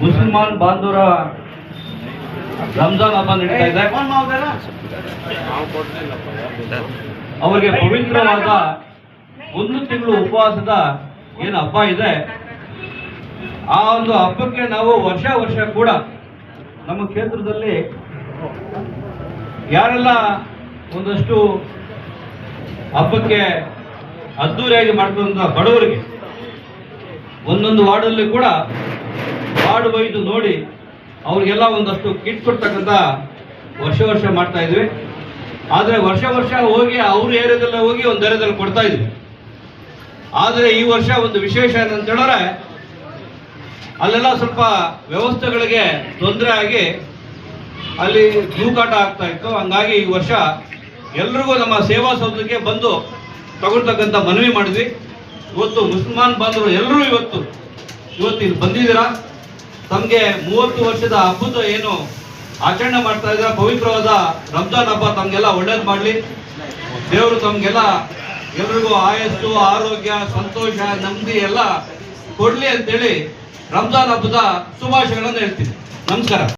ಮುಸಲ್ಮಾನ್ ಬಾಂಧವರ ರಂಜಾನ್ ಹಬ್ಬ ನಡೀತಾ ಇದೆ. ಅವರಿಗೆ ಪವಿತ್ರವಾದ 1 ತಿಂಗಳು ಉಪವಾಸದ ಏನು ಹಬ್ಬ ಇದೆ, ಆ ಒಂದು ಹಬ್ಬಕ್ಕೆ ನಾವು ವರ್ಷ ಕೂಡ ನಮ್ಮ ಕ್ಷೇತ್ರದಲ್ಲಿ ಯಾರೆಲ್ಲ ಒಂದಷ್ಟು ಹಬ್ಬಕ್ಕೆ ಅದ್ದೂರಿಯಾಗಿ ಮಾಡ್ಕೊಂಡ ಬಡವರಿಗೆ ಒಂದೊಂದು ವಾರ್ಡಲ್ಲಿ ಕೂಡ ವಾರ್ಡ್ ವೈದು ನೋಡಿ ಅವ್ರಿಗೆಲ್ಲ ಒಂದಷ್ಟು ಕಿಟ್ ಕೊಡ್ತಕ್ಕಂಥ ವರ್ಷ ಮಾಡ್ತಾ ಇದ್ವಿ. ಆದರೆ ವರ್ಷ ಹೋಗಿ ಅವ್ರ ಏರಿಯಾದಲ್ಲೇ ಹೋಗಿ ಒಂದು ಏರಿಯಾದಲ್ಲಿ ಕೊಡ್ತಾ ಇದ್ವಿ. ಆದರೆ ಈ ವರ್ಷ ಒಂದು ವಿಶೇಷ ಏನಂತ ಹೇಳಿದ್ರೆ, ಅಲ್ಲೆಲ್ಲ ಸ್ವಲ್ಪ ವ್ಯವಸ್ಥೆಗಳಿಗೆ ತೊಂದರೆ ಆಗಿ ಅಲ್ಲಿ ಜೂಕಾಟ ಆಗ್ತಾ ಇತ್ತು. ಹಂಗಾಗಿ ಈ ವರ್ಷ ಎಲ್ರಿಗೂ ನಮ್ಮ ಸೇವಾ ಸೌಧಕ್ಕೆ ಬಂದು ತಗೊಳ್ತಕ್ಕಂಥ ಮನವಿ ಮಾಡಿದ್ವಿ. ಇವತ್ತು ಮುಸಲ್ಮಾನ್ ಬಾಂಧವರು ಎಲ್ಲರೂ ಇವತ್ತು ಇಲ್ಲಿ ಬಂದಿದ್ದೀರಾ. ತಮಗೆ 30 ವರ್ಷದ ಹಬ್ಬದ ಏನು ಆಚರಣೆ ಮಾಡ್ತಾ ಇದ್ದೀರಾ, ಪವಿತ್ರವಾದ ರಂಜಾನ್ ಹಬ್ಬ ತಮಗೆಲ್ಲ ಒಳ್ಳೇದು ಮಾಡಲಿ. ದೇವರು ತಮಗೆಲ್ಲ ಎಲ್ರಿಗೂ ಆಯಸ್ಸು, ಆರೋಗ್ಯ, ಸಂತೋಷ, ನೆಮ್ಮದಿ ಎಲ್ಲ ಕೊಡಲಿ ಅಂತೇಳಿ ರಂಜಾನ್ ಹಬ್ಬದ ಶುಭಾಶಯಗಳನ್ನು ಹೇಳ್ತೀನಿ. ನಮಸ್ಕಾರ.